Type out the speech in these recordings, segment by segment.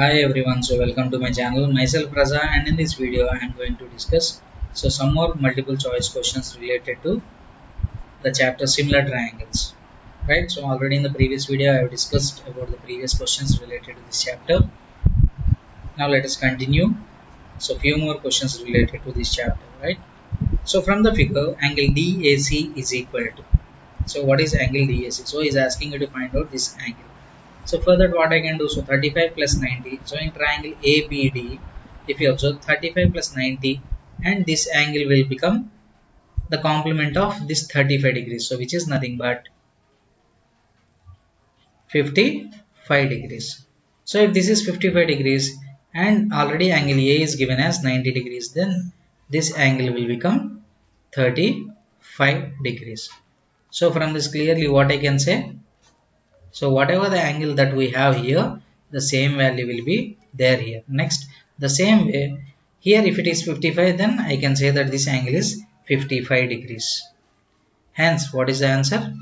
Hi everyone, so welcome to my channel. Myself Raza, and in this video I am going to discuss some more multiple choice questions related to the chapter similar triangles. Right, so already in the previous video I have discussed about the previous questions related to this chapter. Now let us continue. So few more questions related to this chapter, right? So from the figure, angle DAC is equal to. So what is angle DAC? So he is asking you to find out this angle. So for that what I can do, so 35 plus 90, so in triangle ABD, if you observe 35 plus 90 and this angle will become the complement of this 35 degrees, so which is nothing but 55 degrees. So if this is 55 degrees and already angle A is given as 90 degrees, then this angle will become 35 degrees. So from this clearly what I can say, so whatever the angle that we have here, the same value will be there here. Next, the same way, here if it is 55, then I can say that this angle is 55 degrees. Hence, what is the answer?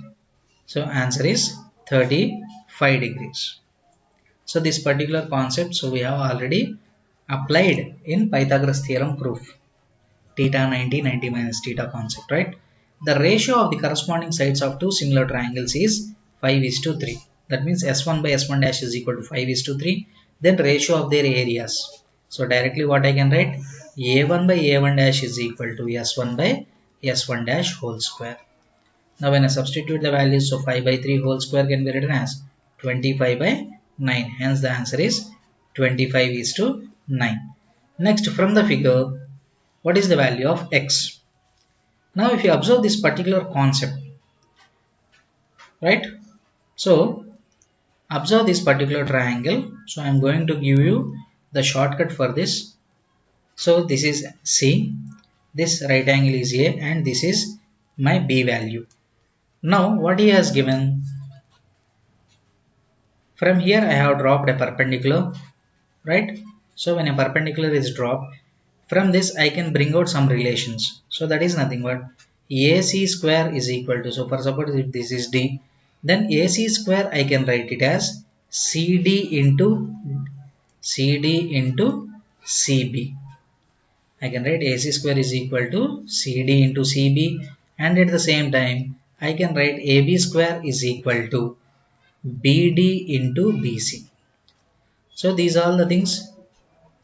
So answer is 35 degrees. So this particular concept, so we have already applied in Pythagoras theorem proof. Theta 90, 90 minus theta concept, right? The ratio of the corresponding sides of two similar triangles is 5 is to 3. That means S1 by S1 dash is equal to 5 is to 3. Then ratio of their areas. So directly what I can write, A1 by A1 dash is equal to S1 by S1 dash whole square. Now when I substitute the values, so 5 by 3 whole square can be written as 25 by 9. Hence the answer is 25 is to 9. Next, from the figure, what is the value of x? Now if you observe this particular concept, right? So observe this particular triangle. So I am going to give you the shortcut for this. So this is C, this right angle is A, and this is my B value. Now what he has given, from here I have dropped a perpendicular, right? So when a perpendicular is dropped, from this I can bring out some relations. So that is nothing but AC square is equal to, so for suppose if this is D, then AC square I can write it as CD into CB. I can write AC square is equal to CD into CB, and at the same time I can write AB square is equal to BD into BC. So these all the things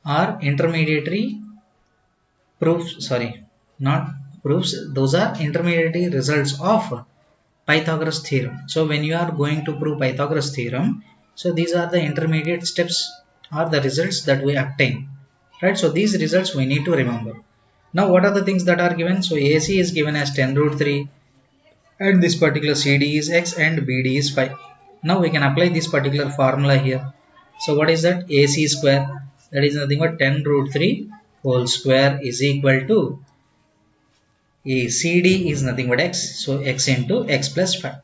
are intermediary proofs, sorry, not proofs, those are intermediary results of Pythagoras theorem. So when you are going to prove Pythagoras theorem, so these are the intermediate steps or the results that we obtain, right? So these results we need to remember. Now what are the things that are given? So AC is given as 10 root 3 and this particular CD is x and BD is 5. Now we can apply this particular formula here. So what is that? AC square, that is nothing but 10 root 3 whole square is equal to CD is nothing but x, so x into x plus 5.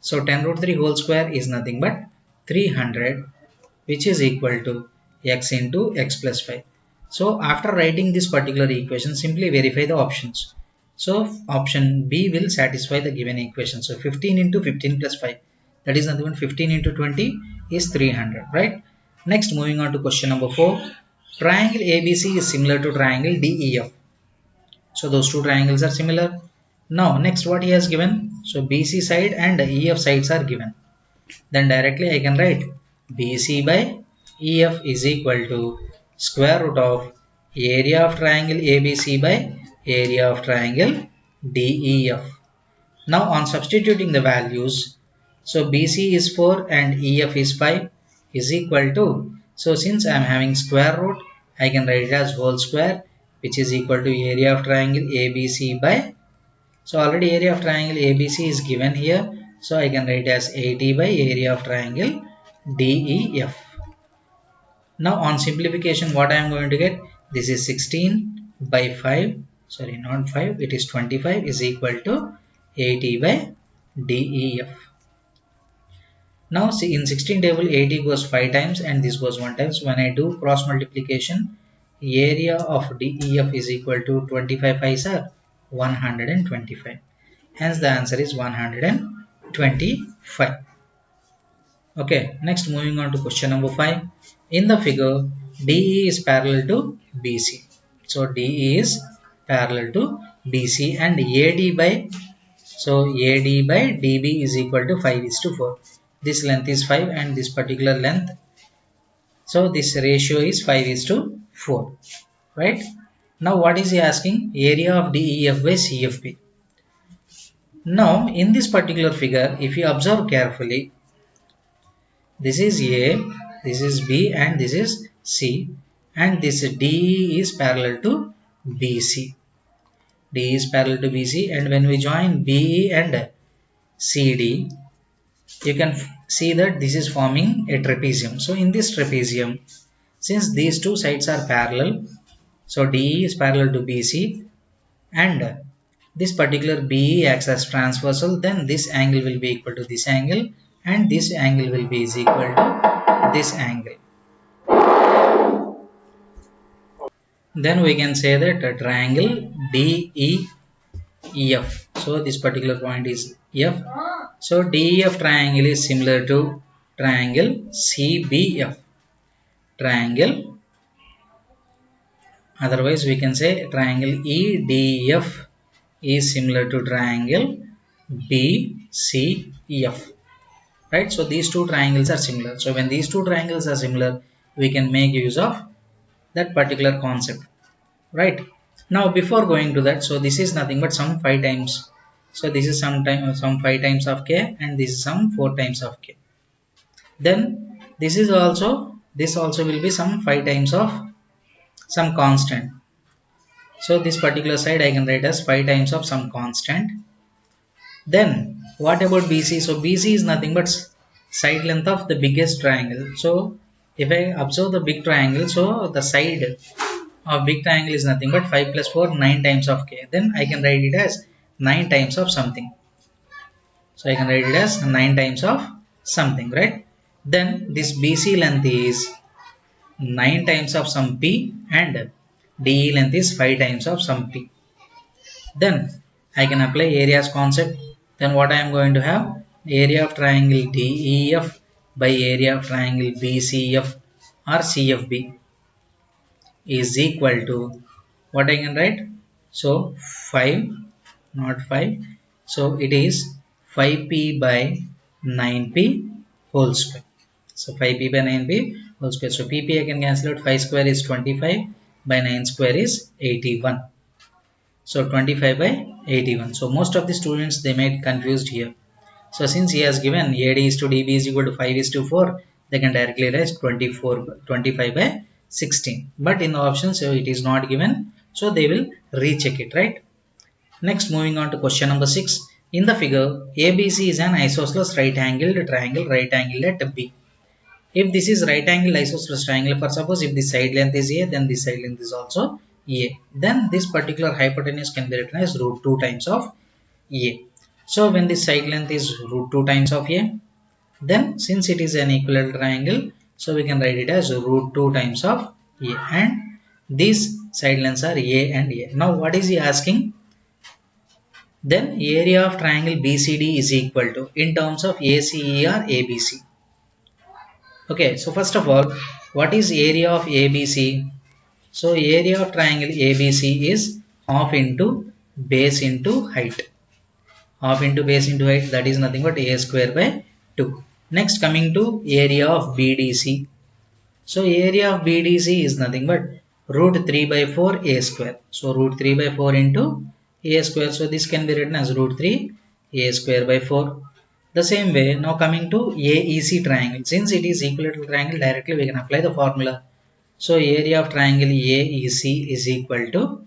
So 10 root 3 whole square is nothing but 300, which is equal to x into x plus 5. So after writing this particular equation, simply verify the options. So option B will satisfy the given equation. So 15 into 15 plus 5, that is nothing but 15 into 20 is 300, right? Next, moving on to question number 4. Triangle ABC is similar to triangle DEF. So those two triangles are similar. Now next what he has given, so BC side and EF sides are given. Then directly I can write BC by EF is equal to square root of area of triangle ABC by area of triangle DEF. Now on substituting the values, so BC is 4 and EF is 5 is equal to, so since I am having square root, I can write it as whole square, which is equal to area of triangle ABC by, so already area of triangle ABC is given here, so I can write as 80 by area of triangle DEF. Now on simplification what I am going to get, this is 16 by 5, sorry not 5, it is 25 is equal to 80 by DEF. Now see in 16 table 80 goes 5 times and this goes 1 time. So when I do cross multiplication, area of DEF is equal to 25 5s are 125. Hence the answer is 125. Okay, next moving on to question number 5. in the figure, DE is parallel to BC. So DE is parallel to BC and AD by, so AD by DB is equal to 5:4. This length is 5 and this particular length, so this ratio is 5:4, right? Now what is he asking? Area of DEF by CFB. Now in this particular figure, if you observe carefully, this is A, this is B and this is C, and this DE is parallel to BC. DE is parallel to BC, and when we join BE and CD, you can see that this is forming a trapezium. So in this trapezium, since these two sides are parallel, so DE is parallel to BC and this particular BE acts as transversal, then this angle will be equal to this angle and this angle will be is equal to this angle. Then we can say that a triangle DEF. So this particular point is F. So DEF triangle is similar to triangle CBF. Triangle. Otherwise we can say triangle EDF is similar to triangle BCF. Right? So these two triangles are similar. So when these two triangles are similar, we can make use of that particular concept. Right? Now before going to that, so this is nothing but some 5 times. So this is some 5 times of k and this is some 4 times of k. Then this also will be some 5 times of some constant. So this particular side I can write as 5 times of some constant. Then what about BC? So BC is nothing but side length of the biggest triangle. So if I observe the big triangle, so the side of big triangle is nothing but 5 plus 4, 9 times of k. Then I can write it as 9 times of something. So I can write it as 9 times of something, right? Then this BC length is 9 times of some p and DE length is 5 times of some p. Then I can apply areas concept. Then what I am going to have? Area of triangle DEF by area of triangle BCF or CFB is equal to what I can write? So 5, not 5. So it is 5p by 9p whole square. So 5p by 9p whole square. So pp I can cancel out. 5 square is 25 by 9 square is 81. So 25 by 81. So most of the students, they might confused here. So since he has given AD is to DB is equal to 5:4, they can directly write 25 by 16. But in the options, so it is not given. So they will recheck it, right? Next, moving on to question number 6. In the figure, ABC is an isosceles right-angled triangle right angled at B. If this is right angled isosceles triangle, for suppose if the side length is A, then this side length is also A. Then this particular hypotenuse can be written as root 2 times of A. So when this side length is root 2 times of A, then since it is an equilateral triangle, so we can write it as root 2 times of A, and these side lengths are A and A. Now what is he asking? Then area of triangle BCD is equal to in terms of ACE or ABC. Okay, so first of all, what is area of ABC? So area of triangle ABC is half into base into height. Half into base into height, that is nothing but A square by 2. Next, coming to area of BDC. So area of BDC is nothing but root 3 by 4 A square. So root 3 by 4 into A square. So this can be written as root 3 A square by 4. The same way, now coming to AEC triangle. Since it is equilateral triangle, directly we can apply the formula. So area of triangle AEC is equal to,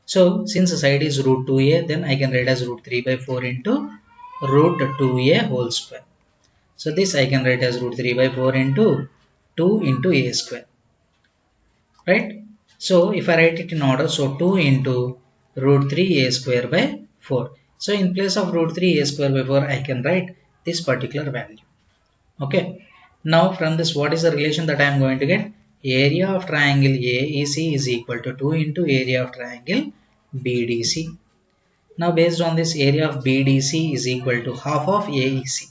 so since the side is root 2a, then I can write as root 3 by 4 into root 2a whole square. So this I can write as root 3 by 4 into 2 into a square. Right? So if I write it in order, so 2 into root 3 a square by 4. So in place of root 3 a square by 4, I can write this particular value. Okay. Now from this, what is the relation that I am going to get? Area of triangle AEC is equal to 2 into area of triangle BDC. Now based on this, area of BDC is equal to half of AEC.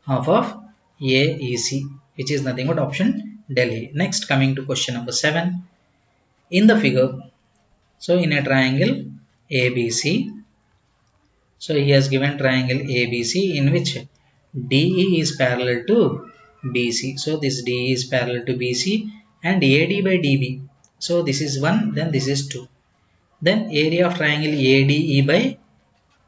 Half of AEC, which is nothing but option Delhi. Next, coming to question number 7. In the figure, so in a triangle ABC, so he has given triangle ABC in which DE is parallel to BC. So this DE is parallel to BC and AD by DB. So this is 1, then this is 2. Then area of triangle ADE by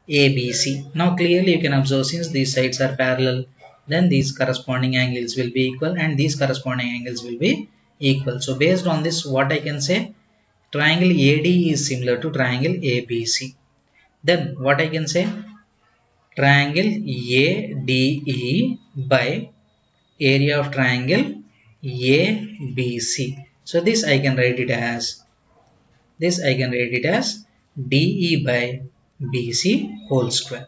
ABC. Now clearly you can observe, since these sides are parallel, then these corresponding angles will be equal and these corresponding angles will be equal. So based on this, what I can say, triangle ADE is similar to triangle ABC. Then what I can say, triangle ADE by area of triangle ABC. So this I can write it as DE by BC whole square.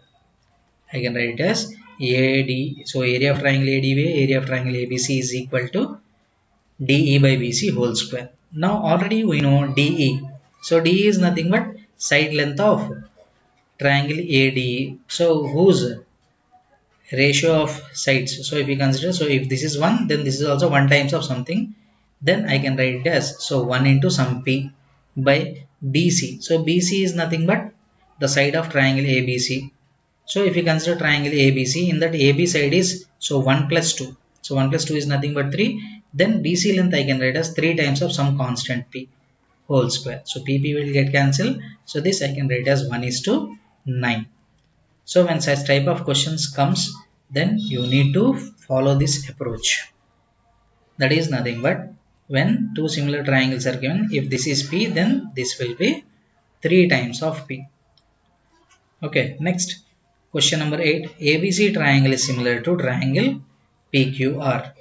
I can write it as AD. So area of triangle AD by area of triangle ABC is equal to DE by BC whole square. Now already we know DE. So DE is nothing but side length of triangle ADE. So whose ratio of sides? So if we consider, so if this is 1, then this is also 1 times of something. Then I can write it as, so 1 into some P by BC. So BC is nothing but the side of triangle ABC. So if you consider triangle ABC, in that AB side is, so 1 plus 2. So 1 plus 2 is nothing but 3. Then BC length I can write as 3 times of some constant P whole square. So PP will get cancelled. So this I can write as 1:9. So when such type of questions comes, then you need to follow this approach. That is nothing but, when two similar triangles are given, if this is P, then this will be 3 times of P. Okay, next question number 8. ABC triangle is similar to triangle PQR.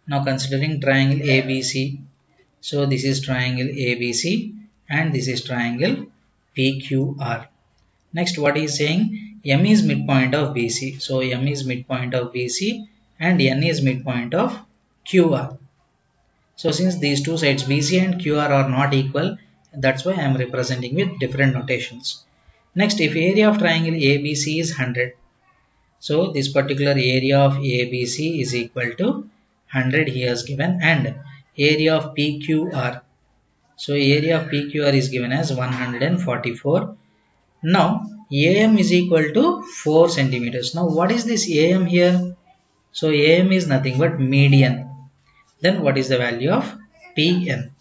Now considering triangle ABC, so this is triangle ABC and this is triangle PQR. Next, what is saying, M is midpoint of BC. So M is midpoint of BC and N is midpoint of QR. So since these two sides BC and QR are not equal, that's why I am representing with different notations. Next, if area of triangle ABC is 100, so this particular area of ABC is equal to 100 he has given, and area of PQR, so area of PQR is given as 144. Now AM is equal to 4 centimeters. Now what is this AM here? So AM is nothing but median. Then what is the value of PN?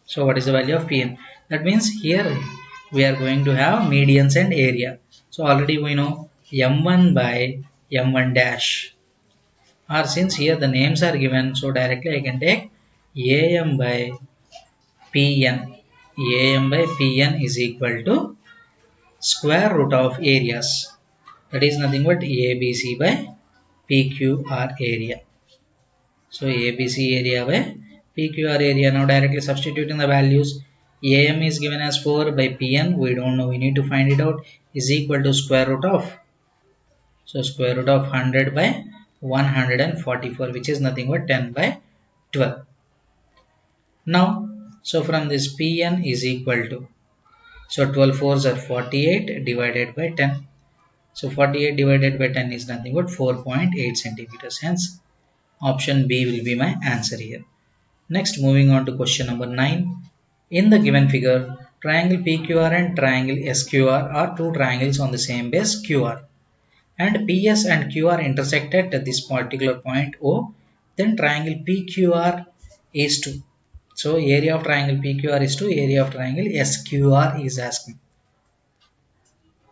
So what is the value of PN? That means here we are going to have medians and area. So already we know M1 by M1 dash. Or since here the names are given, so directly I can take AM by PN. AM by PN is equal to square root of areas. That is nothing but ABC by PQR area. So ABC area by PQR area. Now directly substituting the values. AM is given as 4 by PN. We don't know. We need to find it out. Is equal to square root of. So square root of 100 by 144, which is nothing but 10 by 12. Now, so from this PN is equal to, so 12 fours are 48 divided by 10. So 48 divided by 10 is nothing but 4.8 centimeters. Hence, option B will be my answer here. Next, moving on to question number 9. In the given figure, triangle PQR and triangle SQR are two triangles on the same base QR. And PS and QR intersected at this particular point O. Then triangle PQR is 2. So area of triangle PQR is 2, area of triangle SQR is asking.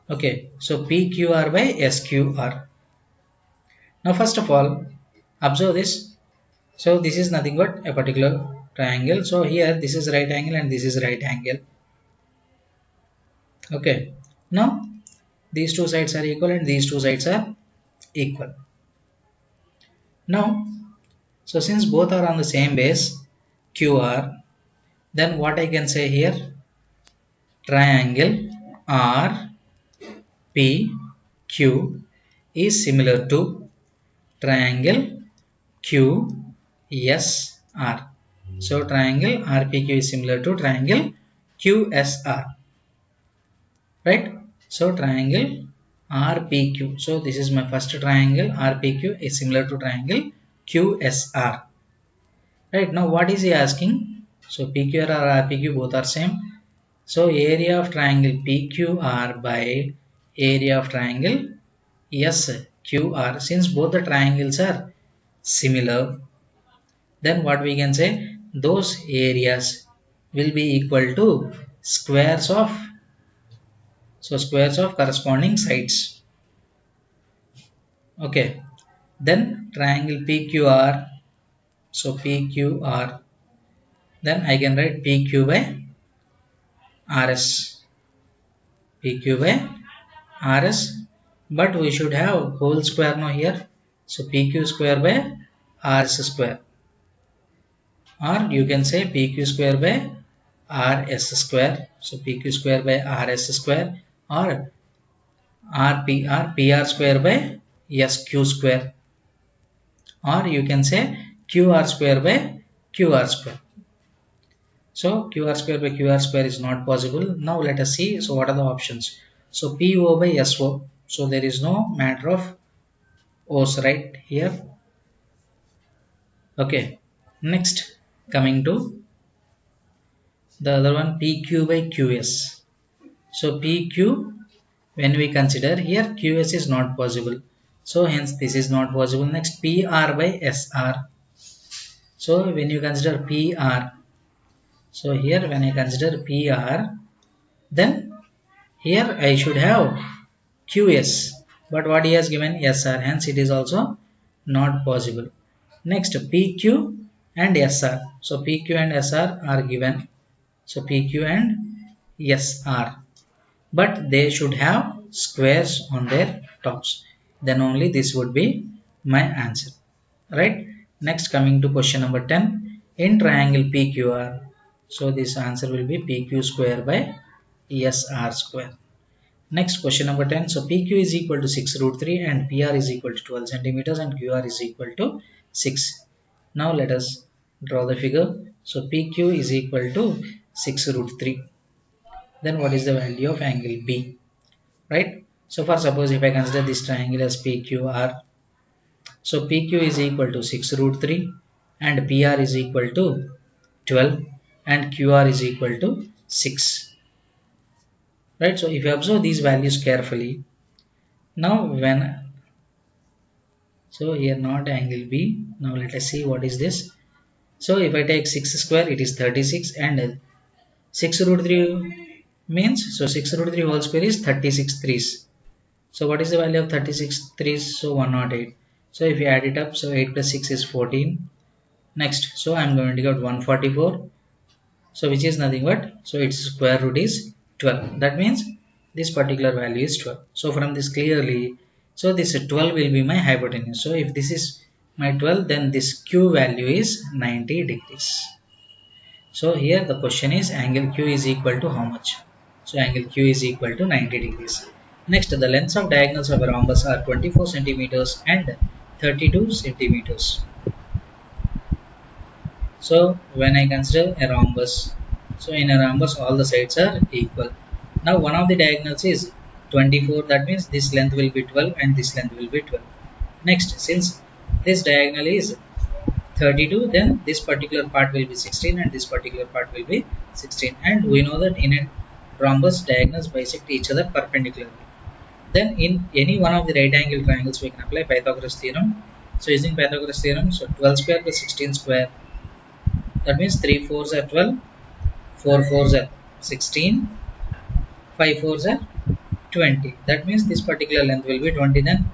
Okay, so PQR by SQR. Now first of all, observe this. So this is nothing but a particular triangle. So here this is right angle and this is right angle. Okay, now these two sides are equal and these two sides are equal. Now, so since both are on the same base QR, then what I can say here, triangle RPQ is similar to triangle QSR. So triangle RPQ is similar to triangle QSR, right? So triangle RPQ. So this is my first triangle. RPQ is similar to triangle QSR. Right, now what is he asking? So PQR or RPQ both are same. So area of triangle PQR by area of triangle SQR. Since both the triangles are similar, then what we can say, those areas will be equal to squares of, so squares of corresponding sides. Okay, then triangle PQR, so PQR, then I can write PQ by RS, PQ by RS, but we should have whole square now here, so PQ square by RS square, or you can say PQ square by RS square, so PQ square by RS square, or PR square by SQ square, or you can say QR square by QR square. So QR square by QR square is not possible. Now let us see, so what are the options? So PO by SO, so there is no matter of O's right here. Okay, next coming to the other one, PQ by QS. So PQ, when we consider here, QS is not possible, so hence this is not possible. Next, PR by SR. So when you consider PR, so here when I consider PR, then here I should have QS, but what he has given SR, hence it is also not possible. Next, PQ and SR. So PQ and SR are given, so PQ and SR, but they should have squares on their tops, then only this would be my answer, right? Next, coming to question number 10, in triangle PQR, so this answer will be PQ square by SR square. Next, question number 10, so PQ is equal to 6 root 3 and PR is equal to 12 centimeters and QR is equal to 6. Now let us draw the figure. So PQ is equal to 6 root 3. Then what is the value of angle B, right? So for suppose if I consider this triangle as PQR, so PQ is equal to 6 root 3 and PR is equal to 12 and QR is equal to 6, right? So if you observe these values carefully, now when, so here not angle B, now let us see what is this. So if I take 6 square, it is 36 and 6 root 3 means, so 6 root 3 whole square is 36 threes. So what is the value of 36 threes? So 108. So if you add it up, so 8 plus 6 is 14. Next, so I am going to get 144. So which is nothing but, so its square root is 12. That means this particular value is 12. So from this clearly, so this 12 will be my hypotenuse. So if this is my 12, then this Q value is 90 degrees. So here the question is angle Q is equal to how much? So angle Q is equal to 90 degrees. Next, the lengths of diagonals of a rhombus are 24 centimeters and 32 centimeters. So when I consider a rhombus, so in a rhombus all the sides are equal. Now one of the diagonals is 24, that means this length will be 12 and this length will be 12. Next, since this diagonal is 32, then this particular part will be 16 and this particular part will be 16, and we know that in a rhombus diagonals bisect each other perpendicularly. Then in any one of the right angle triangles we can apply Pythagoras theorem. So using Pythagoras theorem, so 12 square plus 16 square, that means 3 4s are 12, 4 4s are 16, 5 4s are 20. That means this particular length will be 20, then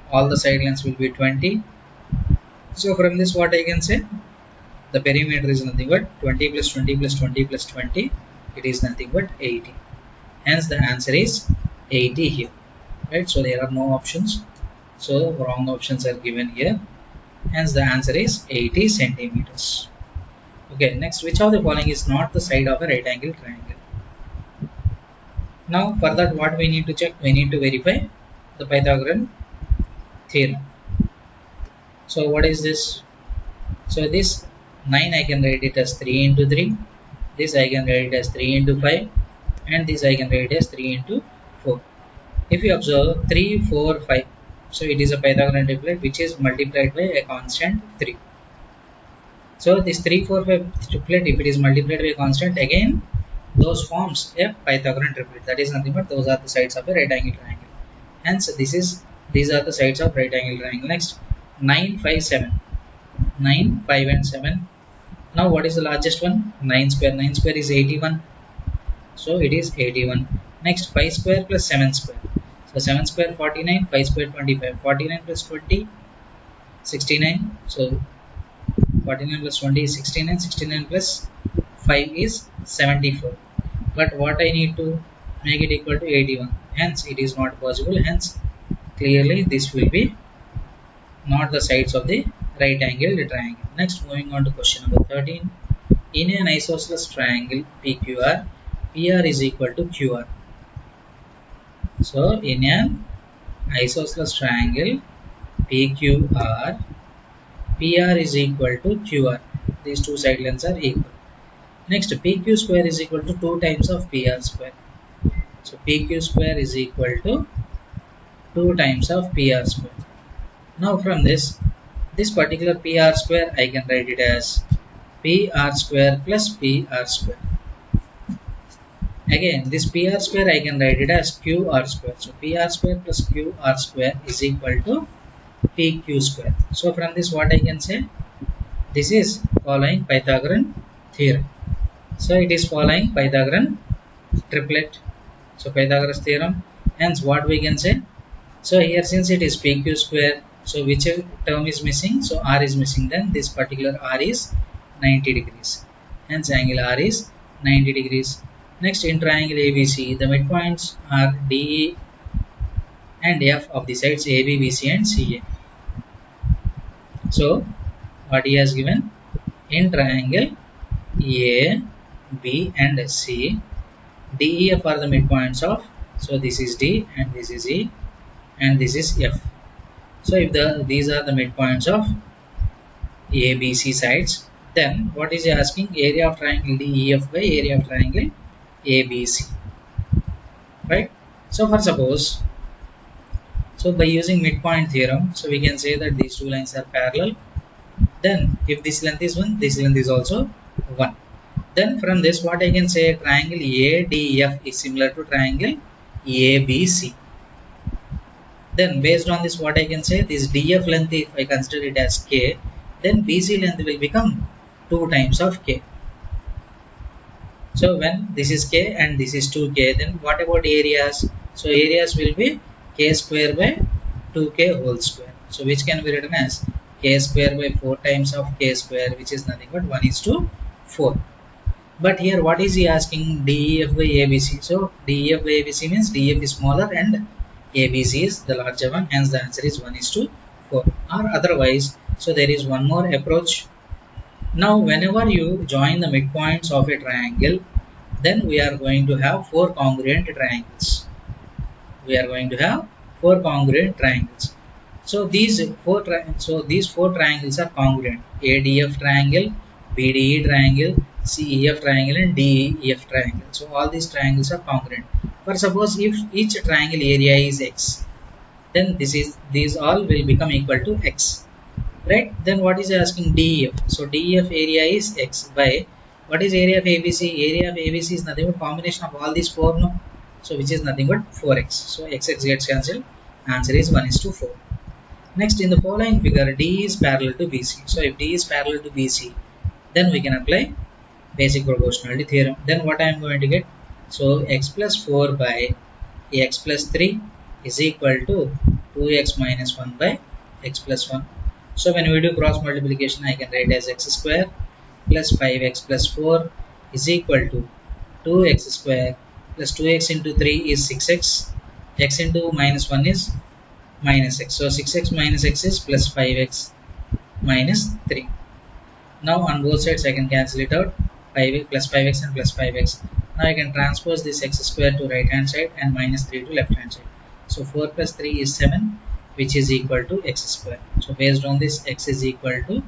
all the side lengths will be 20. So from this what I can say, the perimeter is nothing but 20 plus 20 plus 20 plus 20, it is nothing but 80. Hence the answer is 80 here, right? So there are no options, so wrong options are given here, hence the answer is 80 centimeters. Okay, next, which of the following is not the side of a right angle triangle? Now for that what we need to check, we need to verify the Pythagorean theorem. So what is this? So this 9 I can write it as 3 into 3, this I can write it as 3 into 5, and this I can write it as 3 into 4. If you observe 3, 4, 5, so it is a Pythagorean triplet which is multiplied by a constant 3. So this 3, 4, 5 triplet, if it is multiplied by a constant, again those forms a Pythagorean triplet. That is nothing but those are the sides of a right angle triangle. Hence these are the sides of right angle triangle. Next 9, 5, 7. 9, 5 and 7. Now what is the largest one? 9 square. 9 square is 81. So it is 81. Next 5 square plus 7 square. So 7 square 49, 5 square 25. 49 plus 20, 69. So 49 plus 20 is 69. 69 plus 5 is 74. But what I need to make it equal to 81. Hence it is not possible. Hence clearly this will be not the sides of the right angled triangle. Next, moving on to question number 13. In an isosceles triangle PQR, PR is equal to QR. So in an isosceles triangle PQR, PR is equal to QR. These two side lengths are equal. Next, PQ square is equal to 2 times of PR square. So PQ square is equal to 2 times of PR square. Now from this particular PR square, I can write it as PR square plus PR square. Again, this PR square I can write it as QR square. So PR square plus QR square is equal to PQ square. So from this what I can say? This is following Pythagorean theorem. So it is following Pythagorean triplet. So Pythagoras theorem. Hence what we can say? So here since it is PQ square, so whichever term is missing, so R is missing, then this particular R is 90 degrees. Hence angle R is 90 degrees. Next, in triangle ABC, the midpoints are DE and F of the sides AB, BC and CA. So what he has given, in triangle A, B and C, DEF are the midpoints of, so this is D and this is E and this is F. So if these are the midpoints of ABC sides, then what is he asking? Area of triangle DEF by area of triangle ABC, right? So for suppose, so by using midpoint theorem, so we can say that these two lines are parallel. Then if this length is 1, this length is also 1. Then from this what I can say, triangle ADF is similar to triangle ABC. Then based on this what I can say, this DF length, if I consider it as K, then BC length will become 2 times of K. So when this is K and this is 2K, then what about areas? So areas will be K square by 2K whole square. So which can be written as K square by 4 times of K square, which is nothing but 1:4. But here what is he asking? DEF by ABC. So DEF by ABC means DEF is smaller and ABC is the larger one. Hence the answer is 1:4. Or otherwise, so there is one more approach. Now whenever you join the midpoints of a triangle, then we are going to have 4 congruent triangles. We are going to have 4 congruent triangles. So these 4 triangles are congruent. ADF triangle, BDE triangle, CEF triangle and DEF triangle. So all these triangles are congruent. For suppose if each triangle area is X, then these all will become equal to X. Right? Then what is asking? DEF. So DEF area is X by, what is area of ABC? Area of ABC is nothing but combination of all these 4, no? So which is nothing but 4x. So x gets cancelled. Answer is 1:4. Next, in the following figure, D is parallel to BC. So if D is parallel to BC, then we can apply basic proportionality theorem. Then what I am going to get? So x plus 4 by x plus 3 is equal to 2x minus 1 by x plus 1. So when we do cross multiplication, I can write as x square plus 5x plus 4 is equal to 2x square plus 2x into 3 is 6x, x into minus 1 is minus x. So 6x minus x is plus 5x minus 3. Now on both sides I can cancel it out, 5x plus 5x and plus 5x. Now I can transpose this x square to right hand side and minus 3 to left hand side. So 4 plus 3 is 7, which is equal to x square. So based on this, x is equal to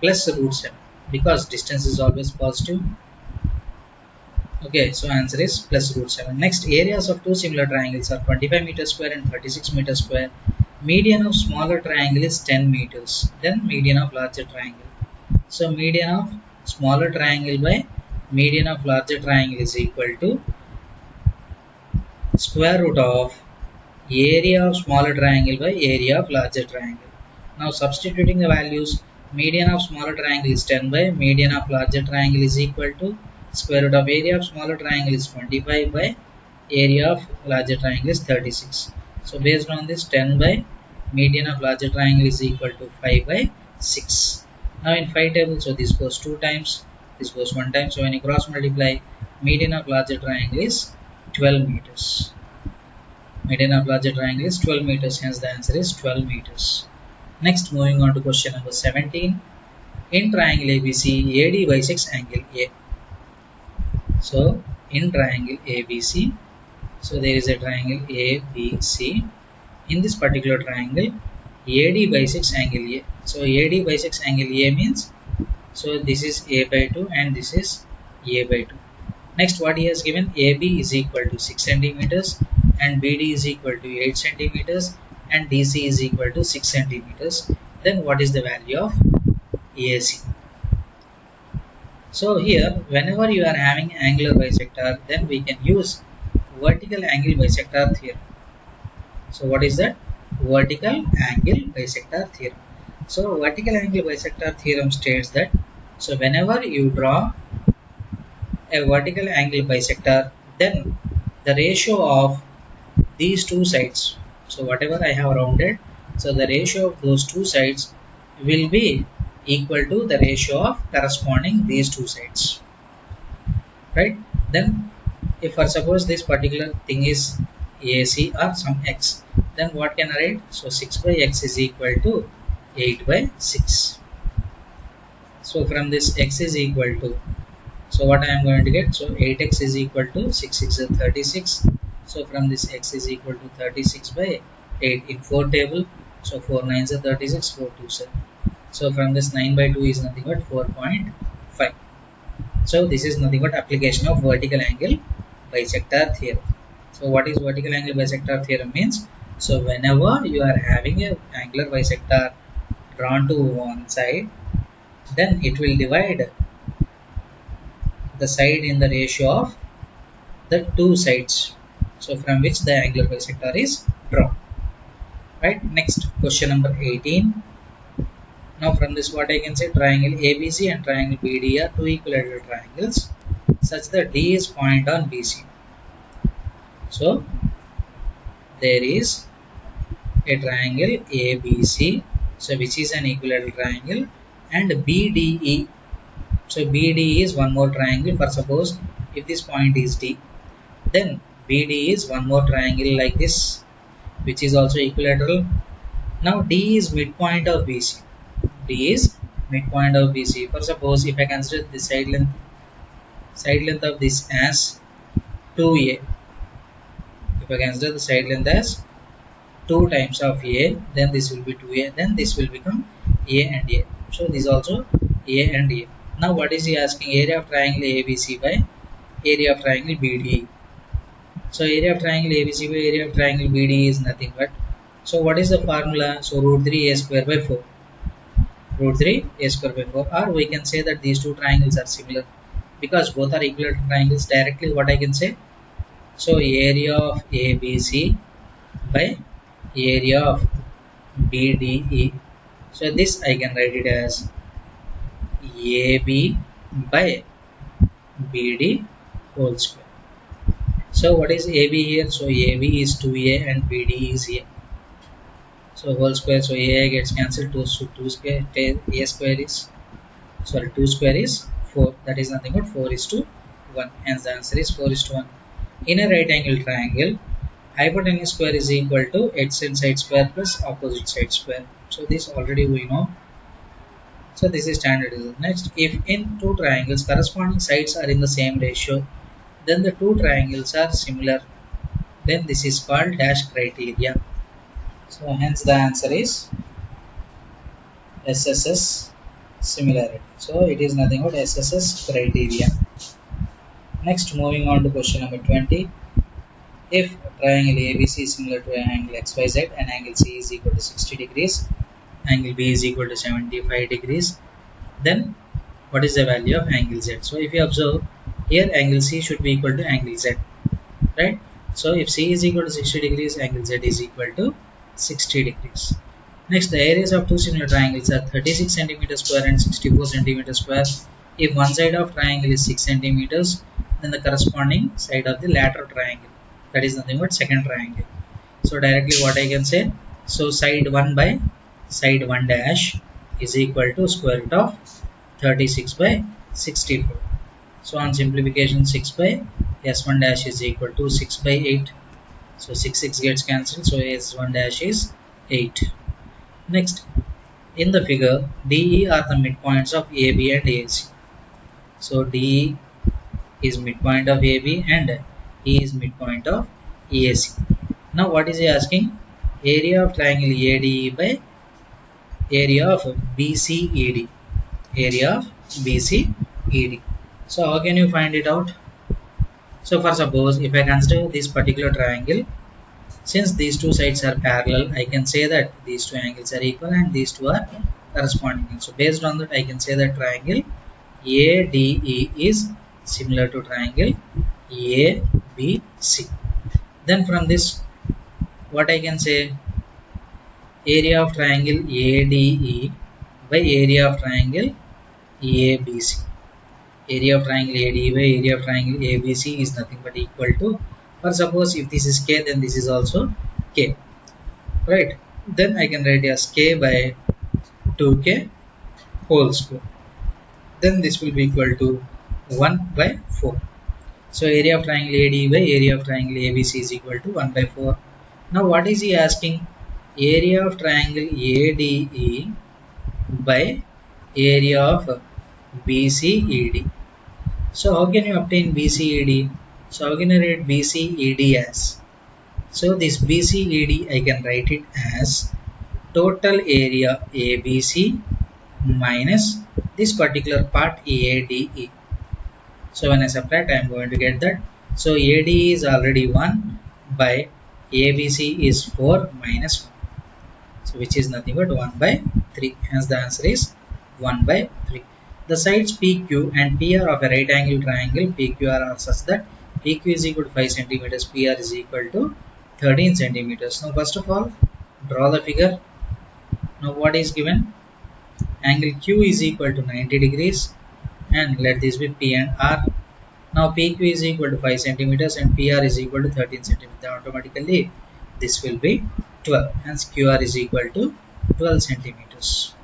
plus root 7 because distance is always positive. Okay, so answer is plus root 7. Next, areas of two similar triangles are 25 meters square and 36 meters square. Median of smaller triangle is 10 meters. Then median of larger triangle. So median of smaller triangle by median of larger triangle is equal to square root of area of smaller triangle by area of larger triangle. Now substituting the values, median of smaller triangle is 10 by median of larger triangle is equal to square root of area of smaller triangle is 25 by area of larger triangle is 36. So based on this, 10 by median of larger triangle is equal to 5 by 6. Now in 5 table, so this goes 2 times, this goes 1 time. So when you cross multiply, median of larger triangle is 12 meters. Median of larger triangle is 12 meters, hence the answer is 12 meters. Next, moving on to question number 17. In triangle ABC, AD bisects angle A. So in triangle ABC, so there is a triangle ABC. In this particular triangle, AD bisects angle A. So AD bisects angle A means, so this is A by 2 and this is A by 2. Next, what he has given, AB is equal to 6 centimeters and BD is equal to 8 centimeters and DC is equal to 6 centimeters. Then what is the value of AC? So here, whenever you are having angular bisector, then we can use vertical angle bisector theorem. So what is that? Vertical angle bisector theorem. So vertical angle bisector theorem states that, so whenever you draw a vertical angle bisector, then the ratio of these two sides, so whatever I have rounded, so the ratio of those two sides will be equal to the ratio of corresponding these two sides, right? Then if for suppose this particular thing is AC or some x, then what can I write? So 6 by x is equal to 8 by 6. So from this x is equal to, so what I am going to get, so 8x is equal to 6 is 36. So from this x is equal to 36 by 8 in 4 table. So 4 9s are 36, 4 2s are. So from this 9 by 2 is nothing but 4.5. So this is nothing but application of vertical angle bisector theorem. So what is vertical angle bisector theorem means? So whenever you are having a angular bisector drawn to one side, then it will divide the side in the ratio of the two sides, so from which the angular bisector is drawn, right? Next, question number 18. Now from this, what I can say, triangle ABC and triangle BD are two equilateral triangles such that D is point on BC. So there is a triangle ABC, so which is an equilateral triangle, and BDE. So BD is one more triangle. For suppose if this point is D, then BD is one more triangle like this, which is also equilateral. Now D is midpoint of BC. D is midpoint of BC. For suppose if I consider the side length of this as 2a. If I consider the side length as 2 times of a, then this will be 2a. Then this will become a and a. So this is also a and a. Now what is he asking? Area of triangle ABC by area of triangle BD. So area of triangle ABC by area of triangle BD is nothing but, so what is the formula? So root 3 a square by 4. Root 3 a square by 4, or we can say that these two triangles are similar because both are equilateral triangles. Directly what I can say? So area of ABC by area of BDE. So this I can write it as AB by BD whole square. So what is AB here? So AB is 2a and BD is a. So whole square, so a gets cancelled, 2 square, a square is, sorry, 2 square is 4. That is nothing but 4:1. Hence the answer is 4:1. In a right angle triangle, hypotenuse square is equal to adjacent side square plus opposite side square. So this already we know. So this is standard result. Next, if in two triangles corresponding sides are in the same ratio, then the two triangles are similar. Then this is called dash criteria. So hence the answer is SSS similarity. So it is nothing but SSS criteria. Next, moving on to question number 20. If triangle ABC is similar to an angle XYZ and angle C is equal to 60 degrees, angle B is equal to 75 degrees, then what is the value of angle Z. So if you observe here, angle C should be equal to angle Z, right? So if C is equal to 60 degrees, angle Z is equal to 60 degrees. Next, the areas of two similar triangles are 36 centimeters square and 64 centimeters square. If one side of triangle is 6 centimeters, then the corresponding side of the lateral triangle, that is nothing but second triangle. So directly what I can say, so side 1 by side 1 dash is equal to square root of 36 by 64. So on simplification, 6 by s1 dash is equal to 6 by 8. So 6 gets cancelled, so s1 dash is 8. Next, in the figure, DE are the midpoints of AB and AC. So DE is midpoint of AB and E is midpoint of EAC. Now what is he asking? Area of triangle ADE by area of BCED. Area of BCED. So how can you find it out? So for suppose if I consider this particular triangle, since these two sides are parallel, I can say that these two angles are equal and these two are corresponding. So based on that, I can say that triangle ADE is similar to triangle ABC. Then from this, what I can say, area of triangle ADE by area of triangle ABC. Area of triangle ADE by area of triangle ABC is nothing but equal to, or suppose if this is K, then this is also K, right? Then I can write as K by 2K whole square. Then this will be equal to 1 by 4. So area of triangle ADE by area of triangle ABC is equal to 1 by 4. Now what is he asking? Area of triangle ADE by area of BCED. So how can you obtain BCED? So how can I write BCED as? So this BCED, I can write it as total area ABC minus this particular part ADE. So when I subtract, I am going to get that. So ADE is already 1 by ABC is 4 minus 1. So which is nothing but 1 by 3. Hence the answer is 1 by 3. The sides PQ and PR of a right angle triangle PQR are such that PQ is equal to 5 centimeters, PR is equal to 13 centimeters. Now first of all, draw the figure. Now what is given? Angle Q is equal to 90 degrees and let this be P and R. Now PQ is equal to 5 centimeters and PR is equal to 13 centimeters. Automatically this will be 12. Hence QR is equal to 12 centimeters.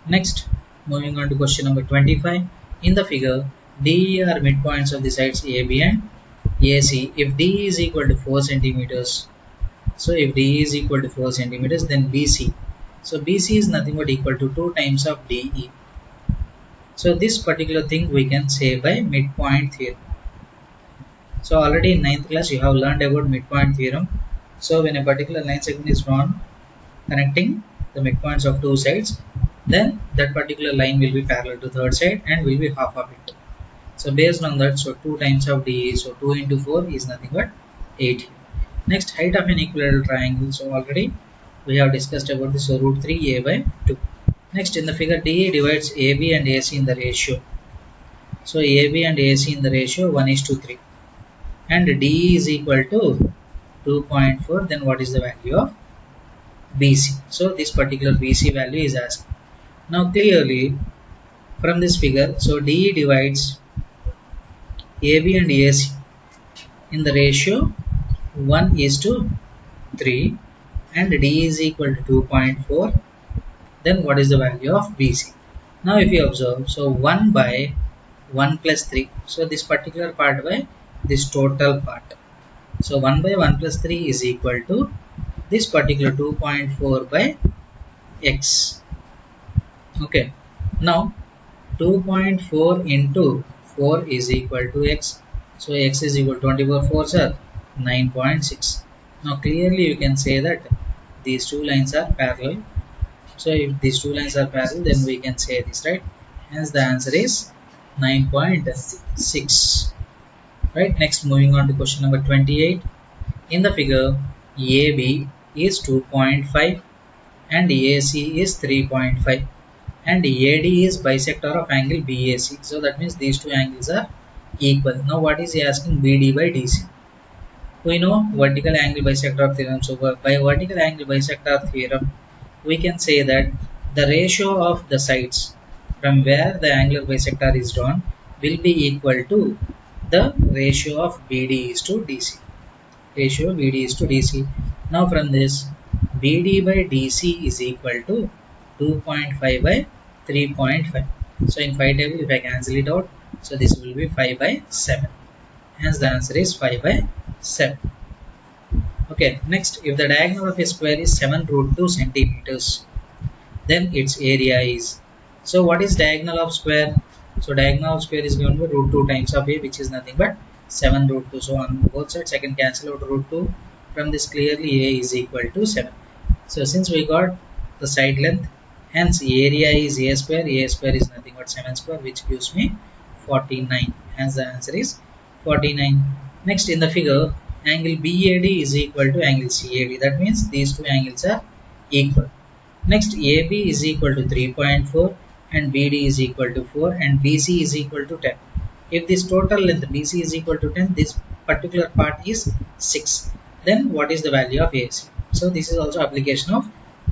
Next, moving on to question number 25. In the figure, DE are midpoints of the sides AB and AC. If DE is equal to 4 centimeters, so if DE is equal to 4 centimeters, then BC. So BC is nothing but equal to 2 times of DE. So this particular thing we can say by midpoint theorem. So already in 9th class you have learned about midpoint theorem. So when a particular line segment is drawn connecting the midpoints of two sides, then that particular line will be parallel to third side and will be half of it. So based on that, so 2 times of DE, so 2 into 4 is nothing but 8. Next, height of an equilateral triangle. So already we have discussed about this, so root 3a by 2. Next, in the figure, DE divides AB and AC in the ratio. So AB and AC in the ratio 1:3 and DE is equal to 2.4. Then what is the value of BC? So this particular BC value is asked. Now clearly from this figure, so DE divides AB and AC in the ratio 1:3 and D is equal to 2.4. Then what is the value of BC? Now if you observe, so 1 by 1 plus 3. So this particular part by this total part. So 1 by 1 plus 3 is equal to this particular 2.4 by x. Okay. Now 2.4 into 4 is equal to x. So x is equal to 24 4s are 9.6. Now clearly you can say that these two lines are parallel. So if these two lines are parallel, then we can say this, right? Hence the answer is 9.6. Right. Next, moving on to question number 28. In the figure, AB is 2.5 and AC is 3.5. and AD is bisector of angle BAC. So that means these two angles are equal. Now what is he asking? BD by DC. We know vertical angle bisector theorem. So by vertical angle bisector theorem, we can say that the ratio of the sides from where the angular bisector is drawn will be equal to the ratio of BD is to DC. Ratio BD is to DC. Now from this, BD by DC is equal to 2.5 by 3.5. So in 5 table, if I cancel it out, so this will be 5 by 7. Hence the answer is 5 by 7. Okay, next, if the diagonal of a square is 7 root 2 centimeters, then its area is. So what is diagonal of square? So diagonal of square is going to be root 2 times of a, which is nothing but 7 root 2. So on both sides I can cancel out root 2. From this clearly a is equal to 7. So since we got the side length, hence area is a square is nothing but 7 square, which gives me 49. Hence the answer is 49. Next, in the figure, angle BAD is equal to angle CAD. That means these two angles are equal. Next, AB is equal to 3.4 and BD is equal to 4 and BC is equal to 10. If this total length BC is equal to 10, this particular part is 6. Then what is the value of AC? So this is also application of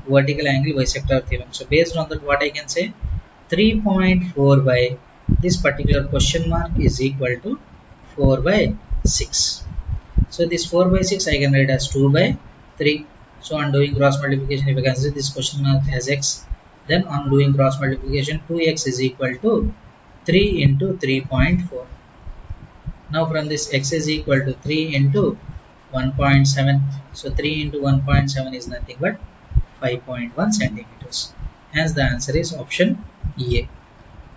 vertical angle bisector theorem. So based on that, what I can say, 3.4 by this particular question mark is equal to 4 by 6. So this 4 by 6 I can write as 2 by 3. So on doing cross multiplication, if I consider this question mark as x, then on doing cross multiplication, 2x is equal to 3 into 3.4. Now from this, x is equal to 3 into 1.7. So 3 into 1.7 is nothing but 5.1 centimeters. Hence the answer is option A.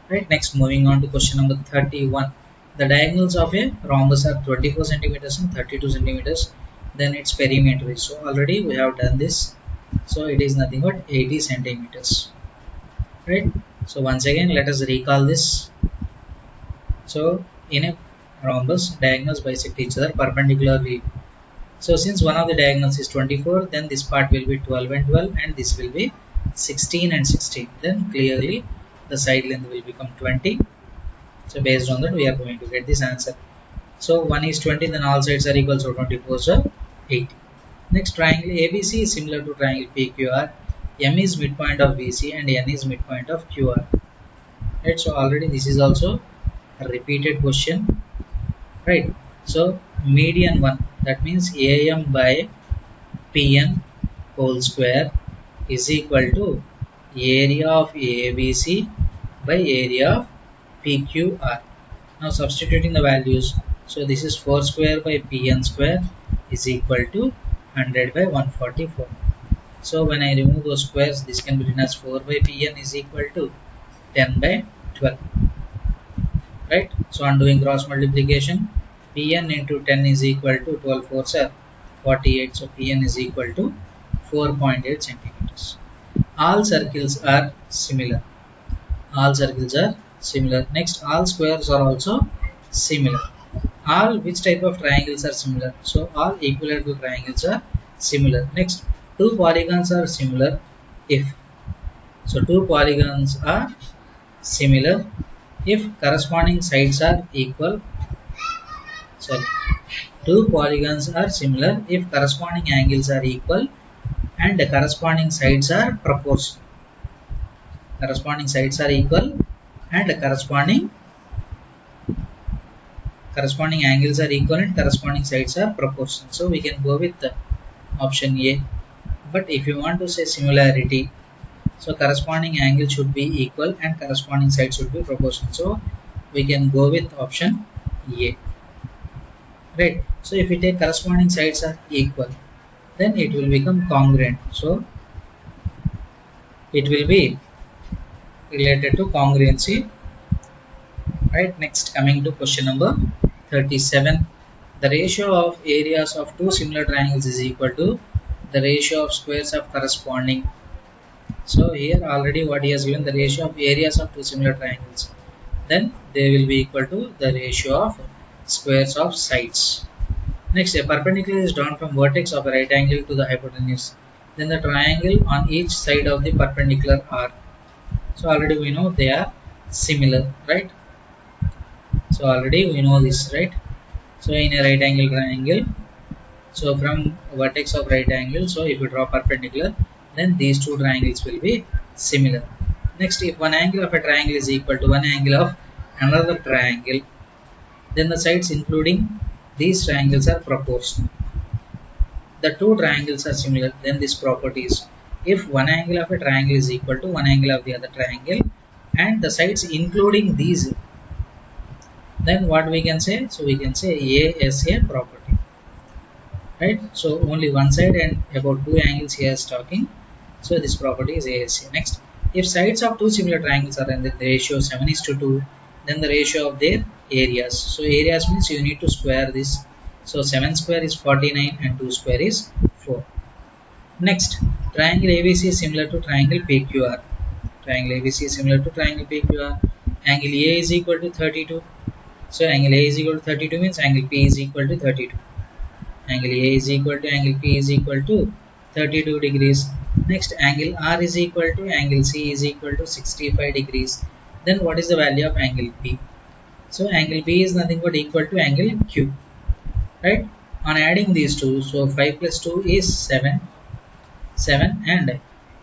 Right. Next, moving on to question number 31. The diagonals of a rhombus are 24 centimeters and 32 centimeters. Then its perimeter is. So already we have done this. So it is nothing but 80 centimeters. Right. So once again, let us recall this. So in a rhombus, diagonals bisect each other perpendicularly. So since one of the diagonals is 24, then this part will be 12 and 12 and this will be 16 and 16. Then clearly the side length will become 20. So based on that, we are going to get this answer. So 1 is 20, then all sides are equal, so 24 is 80. Next, triangle ABC is similar to triangle PQR. M is midpoint of BC and N is midpoint of QR. Right, so already this is also a repeated question. Right, so median 1, that means AM by PN whole square is equal to area of ABC by area of PQR. Now substituting the values, so this is 4 square by PN square is equal to 100 by 144. So when I remove those squares, this can be written as 4 by Pn is equal to 10 by 12. Right? So on doing cross multiplication, Pn into 10 is equal to 12 fours are 48. So Pn is equal to 4.8 centimeters. All circles are similar. All circles are similar. Next, all squares are also similar. All which type of triangles are similar? So all equilateral triangles are similar. Next, two polygons are similar if. So two polygons are similar if corresponding sides are equal. Sorry, two polygons are similar if corresponding angles are equal and the corresponding sides are proportional. Corresponding sides are equal and the corresponding angles are equal and corresponding sides are proportional. So we can go with the option A. But if you want to say similarity, so corresponding angle should be equal and corresponding side should be proportional. So we can go with option A. Right. So if we take corresponding sides are equal, then it will become congruent. So it will be related to congruency. Right. Next, coming to question number 37. The ratio of areas of two similar triangles is equal to the ratio of squares of corresponding. So here already what he has given, the ratio of areas of two similar triangles, then they will be equal to the ratio of squares of sides. Next, a perpendicular is drawn from vertex of a right angle to the hypotenuse. Then the triangle on each side of the perpendicular are. So already we know they are similar, right? So already we know this, right? So in a right angle triangle, so from vertex of right angle, so if you draw perpendicular, then these two triangles will be similar. Next, if one angle of a triangle is equal to one angle of another triangle, then the sides including these triangles are proportional. The two triangles are similar, then this property is, if one angle of a triangle is equal to one angle of the other triangle and the sides including these, then what we can say? So we can say A is a property, right? So only one side and about two angles here is talking. So this property is ASA. Next, if sides of two similar triangles are in the ratio 7 is to 2, then the ratio of their areas. So areas means you need to square this. So 7 square is 49 and 2 square is 4. Next, triangle ABC is similar to triangle PQR. Triangle ABC is similar to triangle PQR. Angle A is equal to 32. So angle A is equal to 32 means angle P is equal to 32. Angle A is equal to angle P is equal to 32 degrees. Next, angle R is equal to angle C is equal to 65 degrees. Then what is the value of angle P? So angle P is nothing but equal to angle Q, right? On adding these two, so 5 plus 2 is 7, 7 and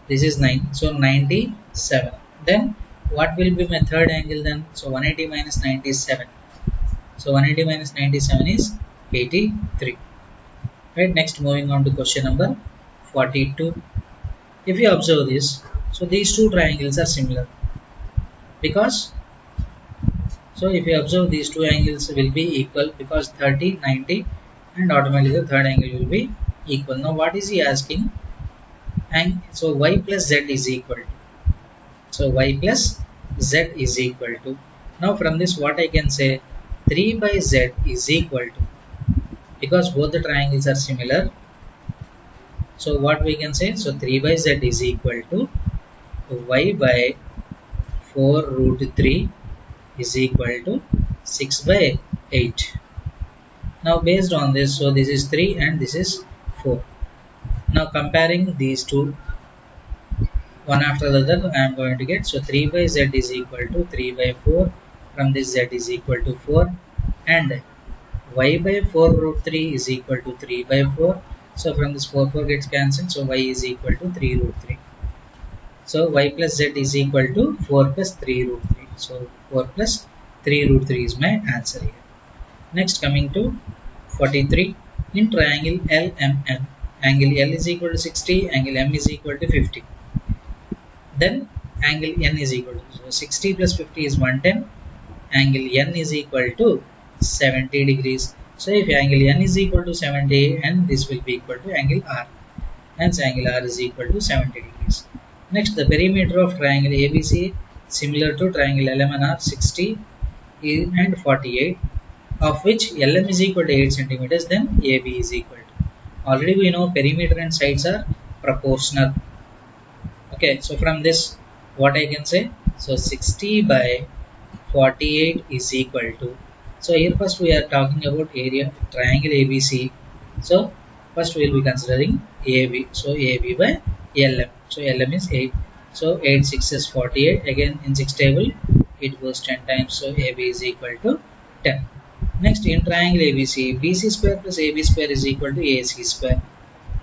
this is 9, so 97. Then what will be my third angle then? So 180 minus 97. So 180 minus 97 is 83. Right, next moving on to question number 42. If you observe this, so these two triangles are similar because, so if you observe these two angles will be equal because 30, 90 and automatically the third angle will be equal. Now what is he asking? And so y plus z is equal to, so y plus z is equal to, now from this what I can say, 3 by z is equal to, because both the triangles are similar, so what we can say, so 3 by z is equal to y by 4 root 3 is equal to 6 by 8. Now based on this, so this is 3 and this is 4. Now comparing these two, one after the other, I am going to get, so 3 by z is equal to 3 by 4, from this z is equal to 4, and y by 4 root 3 is equal to 3 by 4. So from this 4 gets cancelled, so y is equal to 3 root 3. So y plus z is equal to 4 plus 3 root 3. So 4 plus 3 root 3 is my answer here. Next, coming to 43. In triangle LMN, angle L is equal to 60, angle M is equal to 50. Then angle N is equal to, so 60 plus 50 is 110. Angle N is equal to 70 degrees. So if angle N is equal to 70, and this will be equal to angle R. Hence angle R is equal to 70 degrees. Next, the perimeter of triangle ABC similar to triangle LMNR 60 and 48, of which LM is equal to 8 centimeters, then AB is equal to. Already we know perimeter and sides are proportional. Okay, so from this what I can say, so 60 by 48 is equal to, so here first we are talking about area triangle ABC. So first we will be considering AB. So AB by LM. So LM is 8. So 8 6 is 48. Again in 6 table it goes 10 times. So AB is equal to 10. Next, in triangle ABC, BC square plus AB square is equal to AC square.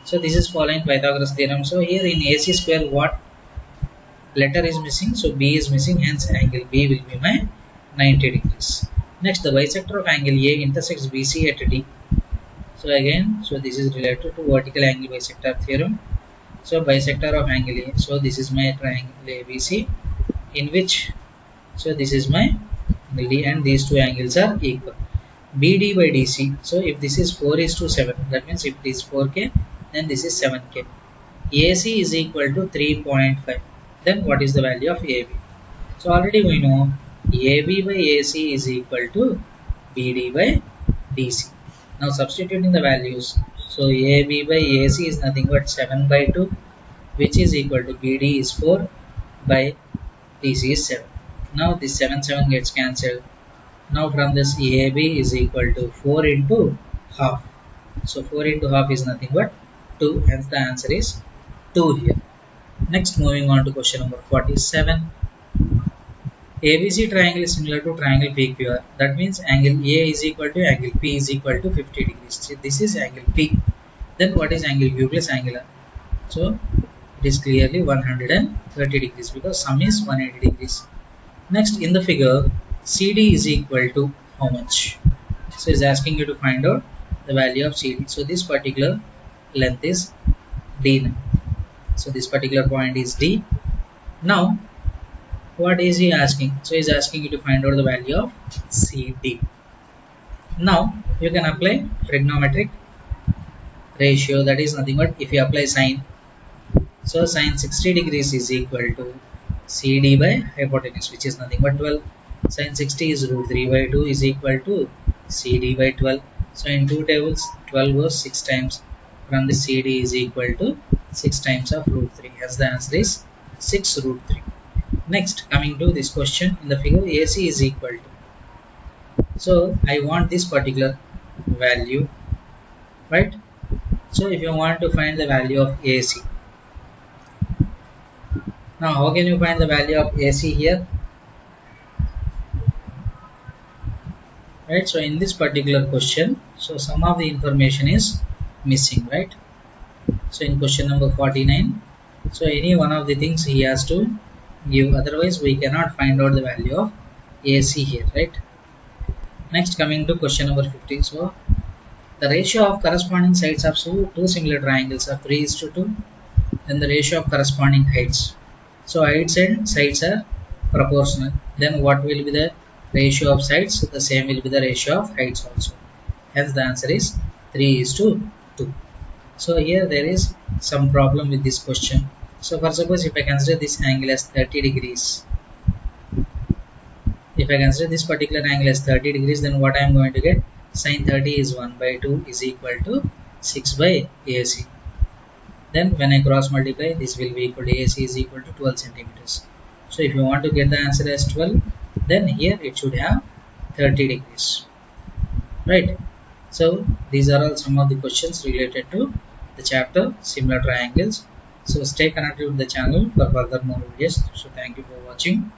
So this is following Pythagoras theorem. So here in AC square what letter is missing? So B is missing. Hence angle B will be my 90 degrees. Next, the bisector of angle A intersects BC at D. So again, so this is related to vertical angle bisector theorem. So bisector of angle A. So this is my triangle ABC, in which, so this is my angle D and these two angles are equal. BD by DC. So if this is 4 is to 7, that means if it is 4K, then this is 7K. AC is equal to 3.5. Then what is the value of AB? So already we know AB by AC is equal to BD by DC. Now substituting the values, so AB by AC is nothing but 7 by 2, which is equal to BD is 4 by DC is 7. Now this 7 gets cancelled. Now from this AB is equal to 4 into half. So 4 into half is nothing but 2, hence the answer is 2 here. Next, moving on to question number 47. ABC triangle is similar to triangle PQR. That means angle A is equal to angle P is equal to 50 degrees. So this is angle P. Then what is angle Q plus angle R? So it is clearly 130 degrees because sum is 180 degrees. Next in the figure, CD is equal to how much? So it's asking you to find out the value of CD. So this particular length is D. So this particular point is D. Now what is he asking? So he's asking you to find out the value of CD. Now you can apply trigonometric ratio, that is nothing but if you apply sine, so sine 60 degrees is equal to CD by hypotenuse, which is nothing but 12. Sine 60 is root 3 by 2 is equal to CD by 12. So in two tables 12 was 6 times, from the CD is equal to 6 times of root 3, as the answer is 6 root 3. Next, coming to this question, in the figure AC is equal to, so I want this particular value, right? So if you want to find the value of AC, now how can you find the value of AC here, right? So in this particular question, so some of the information is missing, right? So in question number 49, so any one of the things he has to give, otherwise we cannot find out the value of AC here, right? Next, coming to question number 50, so the ratio of corresponding sides of two similar triangles are 3:2, then the ratio of corresponding heights, so heights and sides are proportional, then what will be the ratio of sides? The same will be the ratio of heights also, hence the answer is 3:2. So here there is some problem with this question. So for suppose if I consider this angle as 30 degrees, if I consider this particular angle as 30 degrees, then what I am going to get? Sin 30 is 1 by 2 is equal to 6 by AC. Then when I cross multiply, this will be equal to AC is equal to 12 centimeters. So if you want to get the answer as 12, then here it should have 30 degrees, right? So these are all some of the questions related to the chapter similar triangles. So stay connected with the channel for further more videos. So thank you for watching.